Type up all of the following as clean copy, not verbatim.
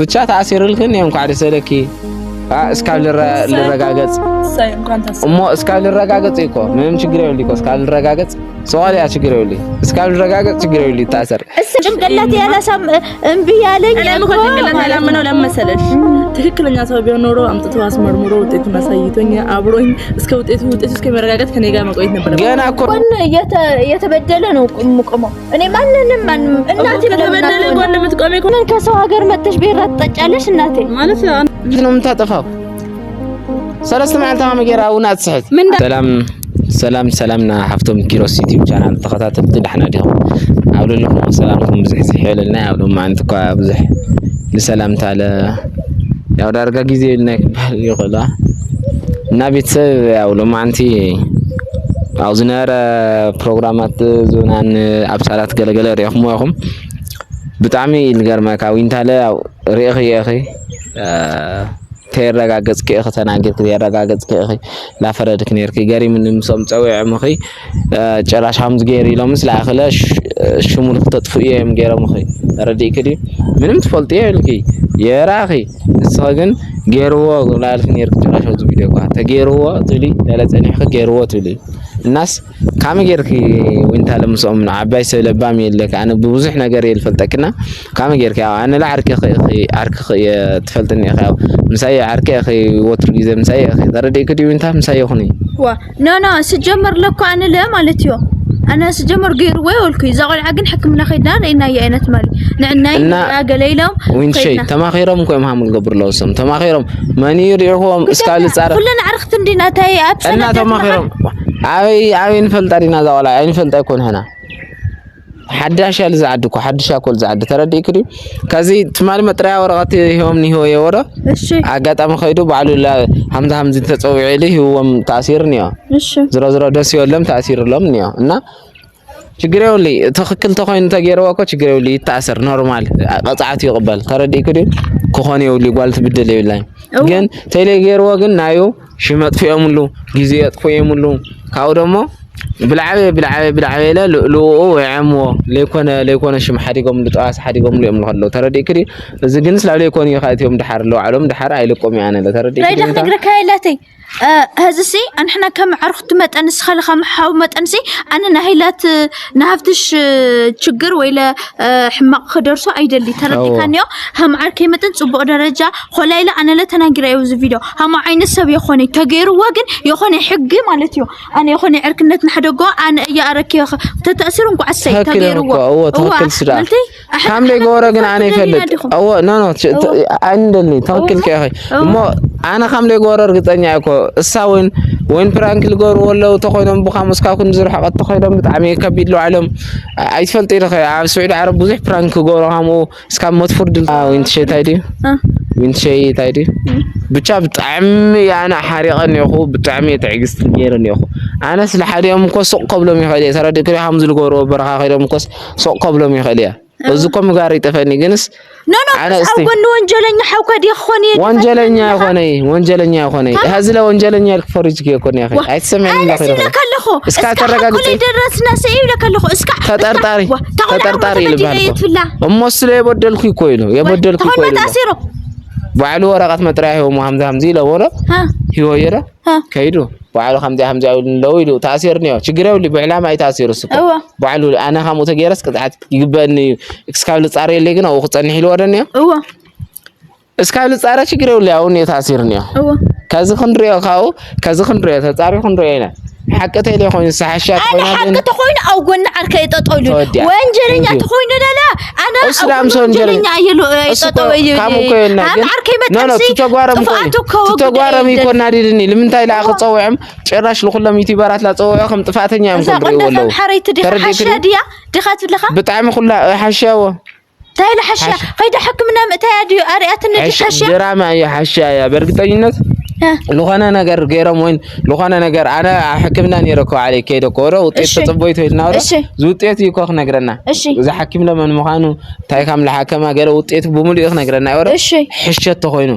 ብቻ ተአሲርልክን እዮም ኳዕደ ሰለኪ እስካብ ልረጋገጽ እሞ እስካብ ልረጋገጽ እኮ ምንም ችግር የለም እኮ እስካብ ልረጋገጽ ሶዋሊያ ችግር የለም እስካብ ልረጋገጽ ችግር የለም ታሰር ጭንቅላት ያላሳም እምቢ ያለኝ እኮ ጭንቅላት ያላመነው ለመሰለሽ ትክክለኛ ሰው ቢሆን ኖሮ አምጥተው አስመርምሮ ውጤቱን አሳይቶኝ አብሮኝ እስከ ውጤቱ እስከመረጋገጥ ከኔ ጋር መቆየት ነበር ገና እኮ የተበደለ ነው ቆመው እኔ ማንንም እናቴ በተበደለ ጎን የምትቆሜ እኮ ምን ከሰው ሀገር መጥተሽ ቢራ ትጠጫለሽ እናቴ ማለት ነው የምታጠፋው ሰለስተ መዓልታ ማገራውና አትስሕት ሰላምና ሓፍቶም ኪሮስ ዩቲዩብ ቻናል ተኸታተልቲ ድሕና ዲኹም ኣብለለኹም ሰላምኩም ብዙሕ ዝሕብለልና ኣብሎ ማንት እኳ ብዙሕ ለሰላምታ ያው ዳርጋ ጊዜ ልናይ ይኸላ እና ቤተሰብ ያው ለማንቲ አው ዝነረ ፕሮግራማት ዞናን ኣብሳላት ገለገለ ሪኹም ወኹም ብጣዕሚ ልገርመካ ወይንታለ ያው ሪኺ ይኺ ተረጋገጽ ከእኺ ተናገርክ ተረጋገጽ ከእኺ ላፈረድክ ነርክ ገሪ ምንም ሰም ጸውዕም እኺ ጭራሽ ሃምዝ ገሪ ኢሎም ስላኸለ ሽሙል ተጥፉ እዮም ገረም እኺ ተረዲክ ዲ ምንም ትፈልጥ ይልኪ የራኺ እስኸግን ገርዎ ላልክ ነርክ ጭራሽ ወዝ ቪዲዮ ኳ ተገርዎ ትሊ ለለጸኒህ ገርዎ ትሊ الناس كم غيرك وانت لمسهم عباي سلبام يلك انا ببزح ነገር يلفلتكنا كم غيرك انا لا عرك اخي تفلتني اخي مساي عرك اخي وتر جيزه مساي اخي تردي كدي انت مساي خني وا نو سجمر لك انا لا مالتيو انا سجمر غير ويولكي زغل عقن حكمنا خيدنا لنا يا اينت مالي نعناي اقليلهم وين شيء تماخيرهم كو مهم القبر لوسم تماخيرهم ماني يريهم اسكال صار كلنا عرفت اندينا تاي ابسنا انا تماخيرهم عاوي نفلطرينا زولا نفلط يكون هنا حداش الزعدكو حدش اكل زعد تردي كدي كزي تمال مطريا ورقت يوم ني هو يورا እሺ አጋጣሚ ኸይዱ ባሉ ሐምዛ ተጸውዒሊ ህወም ታሲር ነው እሺ ዝሮ ደስ ይወለም ታሲር ለም ነው እና ችግር የውሊ ተኽክል ተኾይን ተገይረው እኮ ችግር የውሊ ይታሰር ኖርማል ቀጻዓት ይقبل ተረዲ ከዲ ኮኾነ የውሊ ጓልት ብደለ ይብላኝ ግን ተሌገይረው ግን ናዩ ሽመጥፊያሙሉ ጊዜ ያጥፎየሙሉ ካው ደሞ بالعبي لا لو وعمو ليكون شم حديقهم لطاس حديقهم ليوم لهلو تردي كدي اذا جنس لا ليكون يخاتيهم دحر لو علوم دحر ايلقوم يعني لا تردي رايد نقرك هايلاتي هذا سي انا كم عرفت متنس خل خم حاو متنسي انا نهيلات نهفتش ችግር ولا حماق خدرسو ايدلي تردي كانيو هم عركي متن صبو درجه خلايله انا لا تناغرايو ذ فيديو هم عين السب يخوني تغيرو وغن يخوني حق مالتيو انا يخوني عركنت نحدغو انا يا اركي تتاثرون كو عسي تغيرو هو توكل سرا حمله غورغن انا يفلت او نو عندني توكل كاي مو انا حمله غور ارغطኛ እኮ እሳውን ወን ፕራንክ ልጎር ወለው ተኾይኖም በኻሙስ ካኩን ዝርሕ ቀጥ ተኾይኖም በጣም ከቢድሉ ዓለም አይፈልጥ ይረኸ ኣብ ስዑድ ዓረብ ብዙሕ ፕራንክ ጎረሃሙ እስካ መትፍርድ ወንት ሸታይዲ ወንት ሸታይዲ ብቻ በጣም ያና ሓሪቀን ይኹ በጣም የትዕግስት ገይረን ይኹ ኣነ ስለ ሓዲኦም እኮ ሱቅ ቀብሎም ይኸለ ተረዲ ከ ሃምዝ ልጎር በረኻ ኸይዶም እኮ ሱቅ ቀብሎም ይኸለ እዝኮም ጋር ይጠፈኒ ግንስ انا اقول ወንጀለኛ حوكد يخوني ወንጀለኛ يخوني هذا لا ወንጀለኛ الفرج يكون يا اخي አይተሰማኝ ነገር ለከለሁ እስካ ተረጋግጥ ደረስና ሰይብ ለከለሁ እስካ ተጠርጣሪ ይልባልኩ እሞስለ የበደልኩ ይኮይ ነው የበደልኩ ይኮይ ነው ባዕሉ ወረቀት መጥሪያ ይው መሐመድ ለወረ ይወየረ ከይዱ ባዕሉ ሐምዛ ለው ይሉ ታሲር ነው ችግረው ሊብዕላማ አይታሲር እሱ ባዕሉ አና ሐሙ ተገረስ ቅጣት ይግበን እስካል ጻሬ ለግና او خصني ሂል ወደነ እስካል ጻሬ ችግረው ሊያውን የታሲር ነው ከዚህ ክንድሪዮ ተጻሪ ክንድሪዮ አይና حقته لي خوين صحاشات خوينا حقته تخوين او قلنا عركه يططولو وانجلኛ تخوين لا انا اسلام سونجلኛ يططولو كم كوينا لا تتغارم يكون ناديدني لمنتاي لا اخصوعم ጭራሽ ለኹሎም ዩቲዩበራት ላ ጸወዩ ከም ጥፋተኛ ام كنري والله حريت دي حشاديا دخات لخ بطعم كلها حشاوه تاي لحشا قيد حكمنا متايادي ارياتنا دي حشا دراما يا حشايا برغطينت لغانا ነገር ገረም ወይን لغانا ነገር አና حكمنا نيركو علي كيدو كورو ውጤት ተጽቦይቶ ይናውራ ውጤት ይኮክ ነገርና እዛ حكم ለምን መኻኑ ታይካም ለሐከማ ገለ ውጤት በሙሉ ይኮክ ነገርና ይወራ حشت ተኾይኑ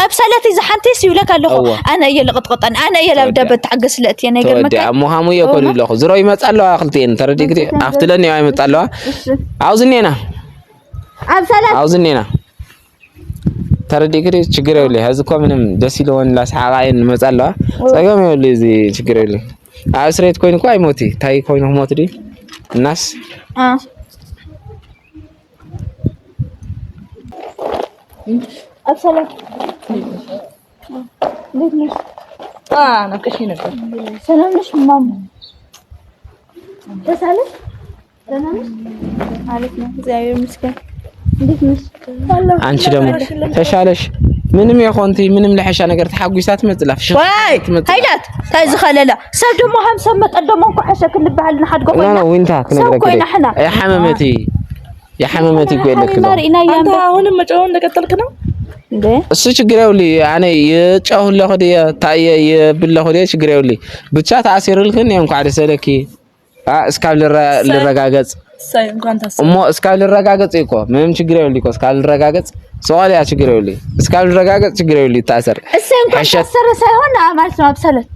أبسالتي زحنتي سيولك اللخو أنا يلا قطقطن أنا يلا بدأ بتعجس لأتي أنا قال مكان مهامو يقول اللخو زروي ما تسألوا أخلتين ترى ديك أفتلني عاي متسألوا عاوزني أنا أبسلت عاوزنينا تردي كده شجرة ولا هذا كم منهم دسيلون لا سعاين مثلا سأقوم يقول لي شجرة ولا أسرت كوين كواي موتي تاي كوين هم موتي الناس أبسلت ليش أنا كشينك سلام ليش ماما تسألك سلام عليكم زي مسكين አንቺ ደግሞ ተሻለሽ ምንም ይኾንቲ ምንም ለሐሻ ነገር ተሐጉይሳት መጥላፍ ሽ ሃይላት ታይዝ ኸለላ ሰብ ደሞ 50 መጠን ደሞ እንኳ ሐሸክ ልባል ንሓድጎ ቆይና ነው ወንታ ከነገረክ ያ ሐመመቲ ቆይለክ ነው አንተ አሁንም መጫውን እንደቀጠልክ ነው እንዴ እሱ ችግር ይውልኝ አኔ የጫው ለሆደ ታየ የብለሆደ ችግር ይውልኝ ብቻ ታሲርልክን እንኳ አደሰለኪ እስካል ልረጋገጽ ሳይ እንኳን ታስብ እሞ እስካል ልረጋገጽ እኮ ምንም ችግር ይውልኝ እኮ እስካል ልረጋገጽ ሶዋል ያ ችግር ይውልኝ እስካል ልረጋገጽ ችግር ይውልኝ ታሰር እሱ እንኳን ታሰረ ሳይሆን ማለት ነው አብሰለት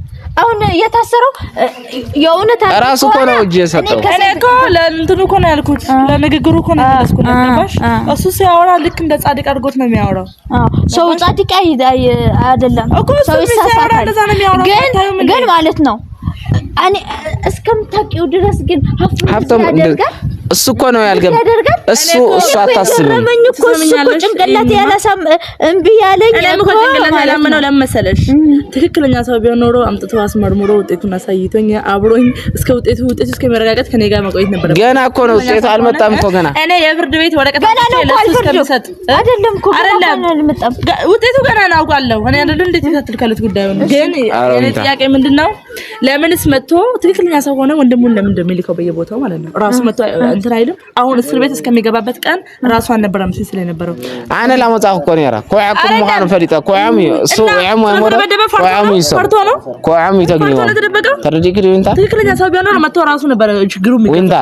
አሁን የታሰረው የእውነት ራሱ እኮ ነው እጄ ሰጠው እኔ እኮ ለእንትኑ እኮ ነው ያልኩት ለንግግሩ እኮ ነው ያልኩት ነበር እሱ ሲያወራ ልክ እንደ ጻድቅ አድርጎት ነው የሚያወራው ሰው ጻድቅ አይደለም ሰው ይሳሳታል ግን ማለት ነው እኔ እስከምታውቂው ድረስ ግን ሀብታም እሱ እኮ ነው ያልገባ እሱ አታስብም እሱ እኮ ጭንቅላት ያላሳም እምቢ ያለኝ እኮ ጭንቅላት ያላመነው ለመሰለሽ ትክክለኛ ሰው ቢሆን ኖሮ አምጥቶ አስመርምሮ ውጤቱን አሳይቶኝ አብሮኝ እስከ ውጤቱ እስከሚረጋገጥ ከኔ ጋር መቆየት ነበር ገና እኮ ነው ውጤቱ አልመጣም እኮ ገና እኔ የፍርድ ቤት ወረቀት እስከምሰጥ አይደለም እኮ አልመጣም ውጤቱ ገና ነው አውቃለሁ እኔ አይደለም እንዴት ተተልከሉት ጉዳዩን ግን የኔ ጥያቄ ምንድነው ለምንስ መጥቶ ትክክለኛ ሰው ሆነ ወንድሙን ለምን እንደሚልከው በየቦታው ማለት ነው ራሱ መጥቶ እንትን አይልም አሁን እስር ቤት እስከሚገባበት ቀን ራሷን ነበር አምሲ ስለነበረው አነ ላመጣው እኮ ነው ያራ ኮዓኩም መሃን ፈሪጣ ኮዓም እሱ ያም ወሞራ ኮዓም ይሰው ኮዓም ይተግኝ ተረዲክ ዲንታ ትክክለኛ ሰው ቢሆን መጥቶ ራሱ ነበር ችግሩ ወንታ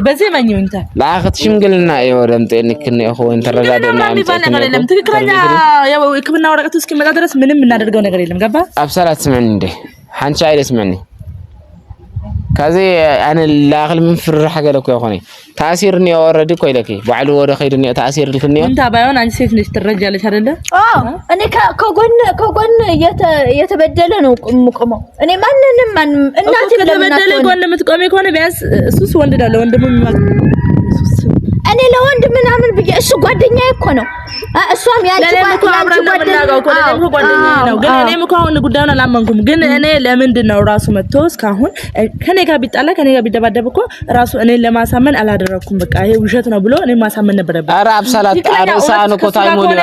በዚህ ማኝ ወንታ ላአخت ሽምግልና ይወረምጤንክ ነው ሆን ተረጋደና አምጥተን ትክክለኛ ያው ሕክምና ወረቀቱ እስኪመጣ ድረስ ምንም እናደርገው ነገር የለም ገባ አብሰላት ስመኝ እንዴ አንቺ አይደስመኝ كذي أنا لا أخل من فرح حاجة لك يا أخواني تأثيرني أوردي كويلكي بعلو وده خيرني تأثير لكني أنت بايون عن سيف نشترجع لشهرنا أنا كون يتبدلنا مقامه أنا ما الناس يتبدل كون متقامي كون بس سوس وندنا لو وندم أنا لو وندم من عمل بيجي السو قدني يكونه እሷም ያንቺ ግን እኔም እኮ አሁን ጉዳዩን አላመንኩም ግን እኔ ለምንድን ነው ራሱ መጥቶ እስካሁን ከኔ ጋር ቢጣላ ከኔ ጋር ቢደባደብ እኮ ራሱ እኔን ለማሳመን አላደረኩም በቃ ይሄ ውሸት ነው ብሎ እኔ ማሳመን ነበረበት ኧረ አብሰላት አረሳን እኮ ታይሞኒ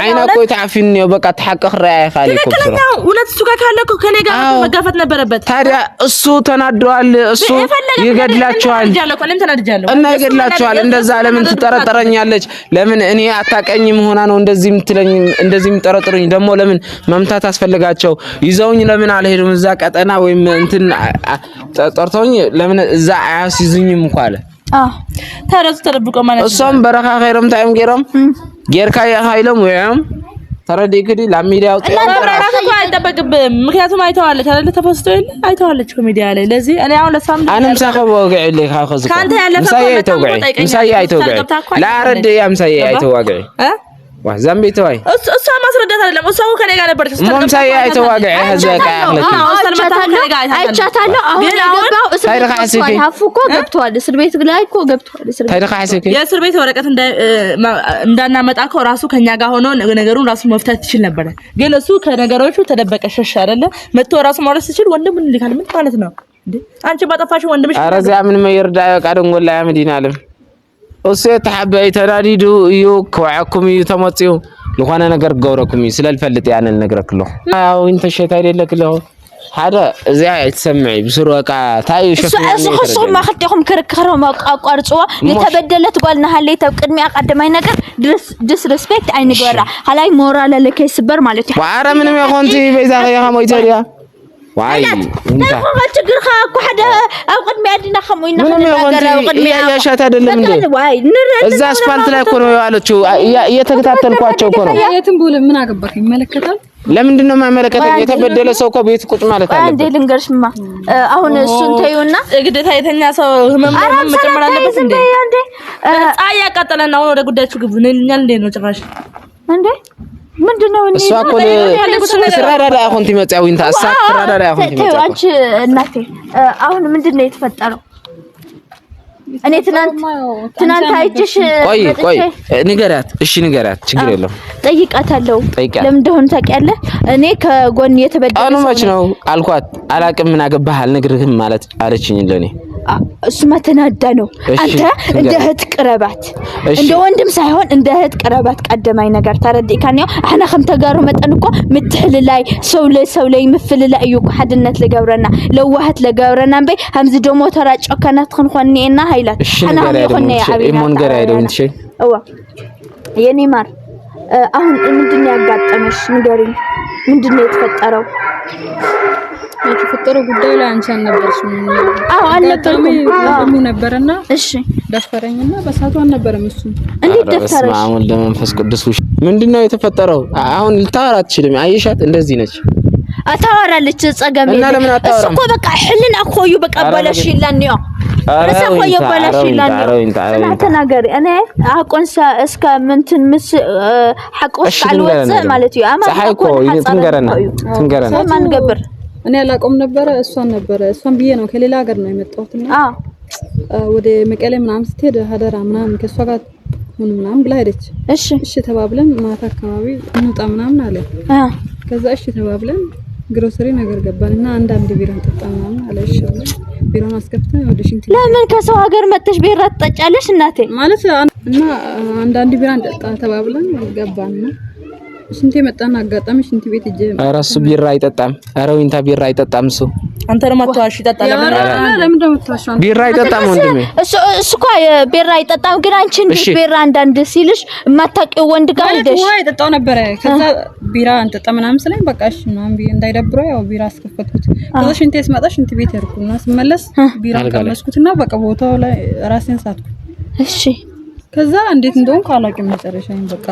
አይና እኮ ታፊን ነው በቃ ተሐቀቅ ራይ ካሊ እኮ ትክክለኛው እውነት እሱ ጋር ካለ እኮ ከኔ ጋር መጋፈት ነበረበት ታዲያ እሱ ተናዷል እሱ ይገድላቸዋል እና ይገድላቸዋል እንደዛ ለምን ትጠረጠረኛለች ለምን እኔ አታቀኝም ሆና ነው እንደዚህ ምትለኝ እንደዚህ ምጠረጥሩኝ ደሞ ለምን መምታት አስፈልጋቸው ይዘውኝ ለምን አልሄዱም እዛ ቀጠና ወይም እንትን ጠርቶኝ ለምን እዛ አያስይዙኝም እንኳን ታረሱ ተደብቆ ማለት እሷም በረኻ ኸይሮም ታይም ገሮም ጌርካ ያሃይለም ወይም ተረዲክዲ ለሚዲያው ተራራሱ አይተበቅብም ምክንያቱም አይተዋለች አይደል ተፈስቶ ይል አይተዋለች ኮሜዲያ ላይ ለዚህ እኔ አሁን ለሳም አንም ሳኸው ወግዕልኝ ካኸዝ ካንተ ያለፈ ምሳይ አይተውግዕ ላረድ ያ ምሳይ አይተዋግዕ ዘምቢት ወይ እሷ ማስረዳት አይደለም እሷ ከኔ ጋር ነበርች ምሳይ አይተዋግዕ هذا ካያክለክ አይቻታለሁ አሁን ገባው እስር ቤት አፉኮ ገብቷል እስር ቤት ላይ እኮ ገብቷል እስር ቤት ታይደካ ሐሰከ የእስር ቤት ወረቀት እንዳናመጣ እኮ ራሱ ከኛ ጋር ሆኖ ነገሩን ራሱ መፍታት ይችል ነበር ግን እሱ ከነገሮቹ ተደበቀ ሸሽ አይደለ መጥቶ ራሱ ማውረስ ይችል ወንድም ልካል ምን ማለት ነው እንዴ አንቺ ባጠፋሽ ወንድምሽ አረዚያ ምን መይርዳ ቃደንጎላ ያመዲና አለም እሱ ተሐበይ ተራዲዱ እዩ ከዋዕኩም እዩ ተመጽዩ ለሆነ ነገር ገውረኩም ስለልፈልጥ ያንን ነገርክሎ አው እንተ ሸታ አይደለክሎ هذا زي يتسمعي بسرقة تايو شكله خصهم ما خديهم كركرهم أقارصوا يتبدلت قالنا هاللي تقدمي أقدمي نجر disrespect أي نجارة هلاي مورال لك يسبر مالتي وعرا منهم يخونتي بيزا يا خمو يتريا واي انت ما تقر خاكو حدا او قدمي ادنا خمو ينخ يا شات አይደለም እንዴ እዛ አስፋልት ላይ እኮ ነው ያለችው እየተከታተልኳቸው እኮ ነው የትም ብሎ ምን አገባክ ይመለከታል ለምንድን ነው የማይመለከተኝ? የተበደለ ሰው እኮ ቤት ቁጭ ማለት አለበት። አንዴ ልንገርሽማ አሁን እሱን ተይውና ግዴታ የተኛ ሰው ህመም መጨመር አለበት እንዴ? ፀሐይ ያቃጠለና አሁን ወደ ጉዳያችሁ ግቡ ነኛል እንዴ ነው ጭራሽ እንዴ? ምንድነው እንዴ? እሷ እኮ ስራዳዳ አሁን ትመጣው እንታ አሳክ ስራዳዳ አሁን ትመጣው አንቺ እናቴ አሁን ምንድነው የተፈጠረው? እኔ ትናንት አይቼሽ ቆይ ንገራት። እሺ ንገራት፣ ችግር የለውም ጠይቃታለሁ። ለምን እንደሆነ ታውቂያለህ? እኔ ከጎን የተበደለ አኑ መች ነው አልኳት። አላቅም ምን አገባህ አልነግርህም ማለት አለችኝ ለኔ። እሱማ ተናዳ ነው። አንተ እንደ እህት ቅረባት፣ እንደ ወንድም ሳይሆን እንደ እህት ቅረባት። ቀደማይ ነገር ተረዲካን ያው አና ከም ተጋሩ መጠን እኮ ምትህልላይ ሰው ላይ ምፍልላይ እዩ ሓድነት ለገብረና ለዋህት ለገብረና በይ همز ደሞ ተራጮ ከናት ክንኾንኒና ሃይላት አና ሆነ ያብይ ሞንገር አይደው እንት ሸይ አዋ የኔ ማር አሁን ምንድነው ያጋጠመሽ? ንገሪኝ። ምንድነው የተፈጠረው? የተፈጠረው ጉዳይ ላይ አንቺ አልነበርሽም? አዎ አልነበርኩም ነበርና እሺ ደፈረኝና በሳቱ አልነበረም እሱ እንዴት ደፈረሽ? ማሙል ለመንፈስ ቅዱስ ምንድነው የተፈጠረው? አሁን ልታወራ አትችልም። አይሻት እንደዚህ ነች አታወራለች ጸገም እሱ እኮ በቃ ሕልና ኮዩ በቃ ባላሽ ይላንዮ ረሳ ኮዩ ባላሽ ይላንዮ ተናገሪ እኔ አቆንሳ እስከ ምንትን ምስ ሐቆስ ቃልወጽ ማለት እዩ አማ ሐቆ ትንገረና ማን ገበር እኔ አላቆም ነበር እሷን ብዬ ነው ከሌላ ሀገር ነው የመጣሁትና ወደ መቀሌ ምናምን ስትሄድ ሀደራ ምናምን ከሷ ጋር ምናምን ብላ ሄደች። እሺ ተባብለን ማታ አካባቢ እንውጣ ምናምን አለ። ከዛ እሺ ተባብለን ግሮሰሪ ነገር ገባንና አንዳንድ ቢራ ተጣጣናና አለሽ ቢራውን አስከፍተን ወደ ሽንት ለምን ከሰው ሀገር መጥተሽ ቢራ ትጠጫለሽ እናቴ? ማለት እና አንዳንድ ቢራ እንጠጣ ተባብለን ገባንና ሽንት መጣና አጋጣሚ ሽንት ቤት እጄ አራሱ ቢራ አይጠጣም። አረዊንታ ቢራ አይጠጣም። እሱ አንተ ደግሞ አትዋሽ ይጠጣል። ለምን ደግሞ አትዋሽ? ቢራ አይጠጣም ወንድሜ። እሱ እኮ ቢራ አይጠጣም። ግን አንቺ እንዴት ቢራ አንዳንድ ሲልሽ የማታውቂው ወንድ ጋር ሄደሽ ወይ ጠጣው ነበር። ከዛ ቢራ አንጠጣ ምናምን ስለኝ በቃ እሺ ምናምን እንዳይደብረው ያው ቢራ አስከፈትኩት። ከዛ ሽንቴ ስመጣ ሽንት ቤት ሄድኩና ስመለስ ቢራ ቀመስኩትና በቃ ቦታው ላይ ራሴን ሳትኩ። እሺ ከዛ እንዴት እንደሆነ ካላቀም መጨረሻዬን በቃ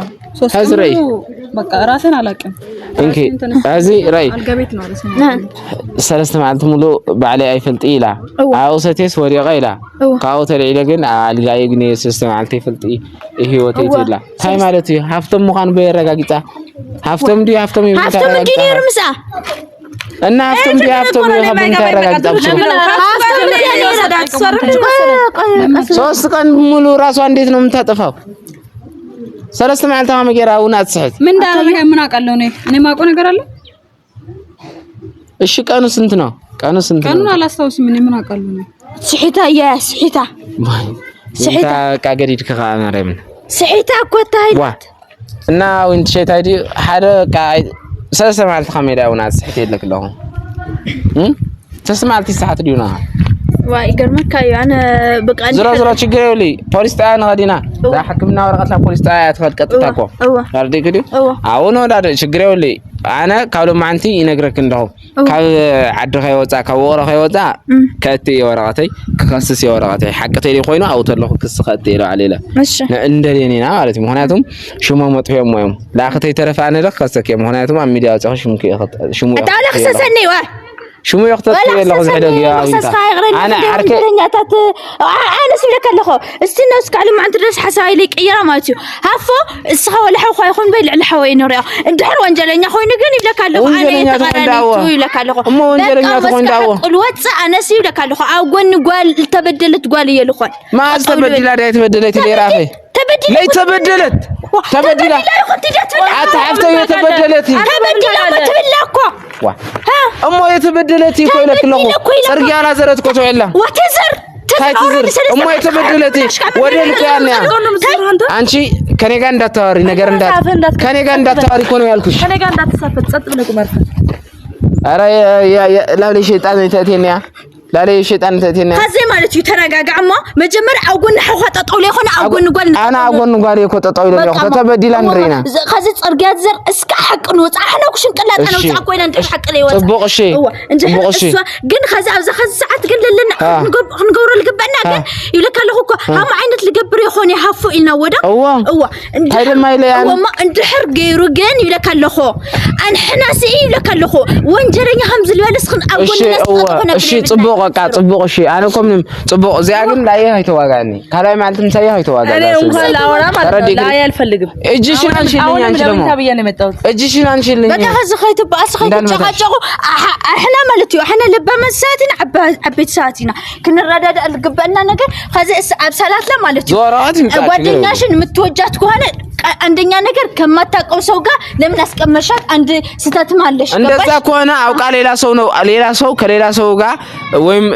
በቃ ራሴን አላቀም እንኪ እዚህ ራይ አልገቤት ነው አለሰ ሰለስተ መዓልት ሙሉ ባዕለ አይፈልጥ ኢላ አውሰቴስ ወሪቃ ኢላ ካው ተለይለ ግን አልጋይ ግን ሰለስተ መዓልት ይፈልጥ ህይወት ይጥላ ሃይ ማለት ሀፍተም ሙኻን በየረጋግጣ ሀፍተም ዲኔር ምሳ እና ሀፍተም ይኸብን ተረጋግጣው ሶስት ቀን ሙሉ ራሷ እንዴት ነው የምታጠፋው? ሰለስተ መዓልት ማመገራውን አትሰጥ ምን እንዳደረገ ምን አውቃለሁ እኔ ማውቀው ነገር አለ። እሺ ቀኑ ስንት ነው? ቀኑ አላስታውስም። እኔ ምን አውቃለሁ ስሒታ ካገዲድ ከኻማረም ስሒታ ኮታይ እና ወንት ሸታዲ ሓደ ሰለስተ መዓልት ካሜዳውን አትሰጥ የለክለው ተስማልቲ ሰዓት ዲዩና ዋይ ገርመካ ያነ በቃ ዝራ ችግር ይውሊ ፖሊስ ጣያ ነዲና ዳ ሕክምና ወረቀትላ ፖሊስ ጣያ ተፈልቀጥታኮ አርዲ ግዲ አሁን ወዳደ ችግር ይውሊ አነ ካብሎ ማንቲ ይነግረክ እንደው ካብ ዓድ ከይወፃ ካብ ወራ ከይወፃ ከቲ ወረቀተይ ከከስስ ወረቀተይ ሓቀተይ ኮይኑ አውተለኹ ክስ ከቲ ኢላ አለለ እንደኔና ማለት ምክንያቱም ሽሞ መጥፎ የሞም ላኸተይ ተረፋነ ለክ ከሰከ ምክንያቱም አሚዲያ ጻው ሽሙ ታላ ከሰሰኒ ዋ شو يختار في اللغة زحدة يا أنا عارك أنا سمعك له استنى اسكع لما عند الناس حساي لك يا راماتيو هافو السخاء ولا حوا يخون بيل على حوين ريا اندحر وانجلني خوي نقني لك له أنا تقراني لك له مو وانجلني تكون دعوة الواتس أنا سيب لك له أو قن قال تبدلت قال يا لخوان ما تبدل هذا تبدلت اللي رافي ليه تبدلت أتعرفت يتبدلت أمو يتبدلت يقول لك له سرقي على زرت كتو إلا وتزر أمو يتبدلت ودي لك يعني أنشي كني قاعد تاري نجار كني قاعد تاري كونو يالكش كني قاعد تسافر تصدق منكم مرفق أرى يا لا ليش يتعلم تأتيني لا شيطان تأتينا خزي مالتي ترجع أما مجمر أقول نحوها تطولي خنا أقول نقول أنا أقول نقول يكو تطولي يخو تبديل أمرنا خزي أرجع زر اسك حق نوت أنا وش نقلت أنا وتعقوين أنت حق لي وش طبق الشيء أنت جن خزي أو خزي ساعات جن لنا نقول اللي قبلنا جن يقولك له هو هم عينت اللي قبل يخوني حفو إلنا وده هو هذا ما يلي هو ما أنت حرق يرجعني يقولك له هو أنا حناسي يقولك له هو وانجرني همز الوالس خن أقول الشيء الشيء طبق الشيء أنا كم طبق زي أجن لا يه هيتواجعني كلام معلم سيا هيتواجع أنا أقول لا ورا ما لا يلفلق إيش نانشيلني إيش نانشيلني بدي هذا خيط بس خيط جاكو إحنا مالتيو إحنا لبا من ساعتين عبيت ساعتين كنا الرداد القبلنا نقول هذا أبسالات لا مالتيو وديناش متوجهت كهنا عندنا نقول كم تاكو سوقا لم نسك مشات عند ستات مالش عندنا كهنا أو قال لا سو لا سو كلا سوقا ويم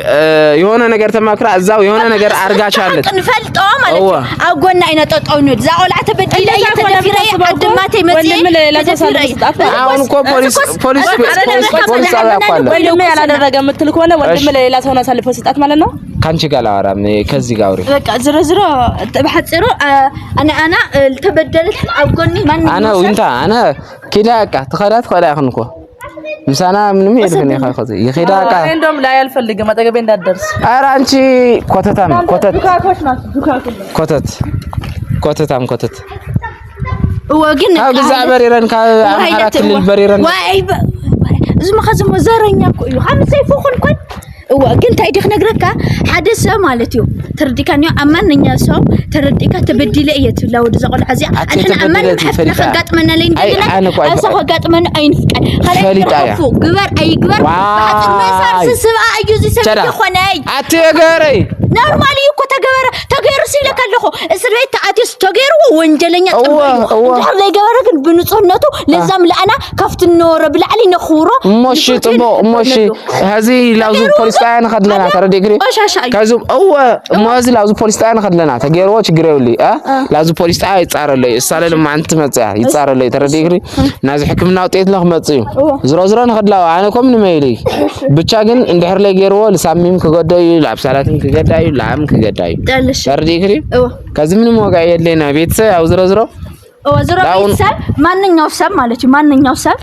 يهونا نقدر تماكرا الزاو يهونا نقدر أرجع شارلت نفلت مالتيو أو قلنا إن تطعنود زاول عتبدي لا يتدفري قدماتي متي አሁን እኮ ፖሊስ ወንድሜ ያላደረገ የምትል ከሆነ ወንድሜ ለሌላ ሰው አሳልፎ ሰጣት ማለት ነው። ካንቺ ጋር ላወራም ከዚህ ጋር አውሪ በቃ ዝሮ በሐጽሩ انا ተበደልት አጎኒ ማን انا وانت انا كده تخدات خلا يخنكو ምሳና ምንም የለም ያኻኸት ይኺዳቃ እንደውም ላይ አልፈልግም አጠገቤ እንዳትደርስ ኧረ አንቺ ኮተታም ዱካኮች ናቸው ኮተት ወግን አው ግዛ በሪረን ከአማራ ክልል በሪረን ዋይ ዝም خزم ዘረኛ እኮ እዩ ሀምሳ ይፎኹን ኮን وقن تايدخ نقرك حدث مالتيو ترديكانيو أمانني سو ترديكا تبديل إيت لو دزقول عزيز أنا أمان حفنا خقات من اللي ندينا أسا خقات من أين فكان خلي يرفو جبر أي جبر بعد ما صار سبعة أيوزي سبعة خناي أتيجري نورمالي يكو تغير سيلك اللخو اسريت عاتيس تغير وانجلنيا طبيعي هذا يغيرك بنصنته لازم لأنا كفت النور بالعلي نخوره ماشي طبو ماشي هذه لازم بوليس تاعنا خدلنا ترى ديجري كازم موازي لازم بوليس تاعنا خدلنا تغيروا تشغروا لي لازم بوليس تاع يصار لي يصار لما انت مصا يصار لي ترى ديجري ناز حكمنا وطيت لك مصيو زرو نخدلاو انا كم نميلي ብቻ ግን እንድሕር ላይ ገይርዎ ለሳሚም ከገዳዩ ለአብሳላትም ከገዳዩ ለዓም ከገዳዩ ታርዲክሪ ከዚህ ምንም ወጋ የለና ቤተሰብ ያው ዝሮ ወዝሮ ቤተሰብ ማንኛው ሰብ ማለት ማንኛው ሰብ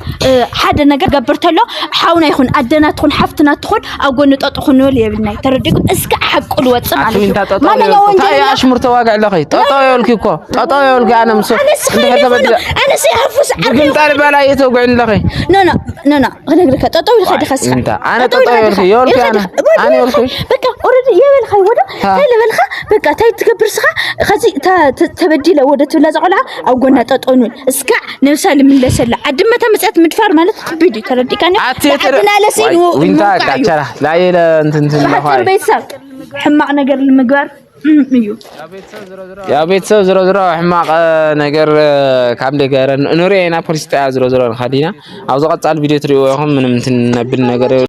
ሓደ ነገር ገብርተሎ ሓውና ይኹን አደና ትኹን ሓፍትና ትኹን አጎን ጠጥኹን ወል የብልናይ ተረዲኩ እስከ ሓቁል ወጽ ማለት ማንኛው ወንጀል ያሽሙር ተዋጋዕ ለኸይ ጠጣው ይልኩ ጠጣው ይልኩ አነ ምሶ እንደ ተበደለ አነ ሲሐፉስ ግን ጣል በላይ የተጓኝ ለኸይ ኖ እነግርካ ጠጣው ይልኸ ደኸስ እንታ አነ ጠጣው ይልኩ አነ ይልኩ በቃ ኦሬዲ የበልኸይ ወደ ተለበልኸ በቃ ታይ ትገብርስኻ ከዚ ተበዲለ ወደ ትብላ ዘቆላ አጎን نططونون اسكع نوصل من لسلا عدمه مصات مدفار ማለት ቢዲ ተረዲካኒ አድና ለሲን ወንታ ካቻራ ላይለ እንትን ለፋይ ቤተሰብ ሕማቅ ነገር ለመግባር እዩ ያ ቤተሰብ ዝሮ ሕማቅ ነገር ካብ ደገረ ኑሪና ፖሊስ ጣያ ዝሮ ኸዲና አብዞ ቀጻል ቪዲዮ ትሪኦ ይኹም ምንም እንትን ነብል ነገር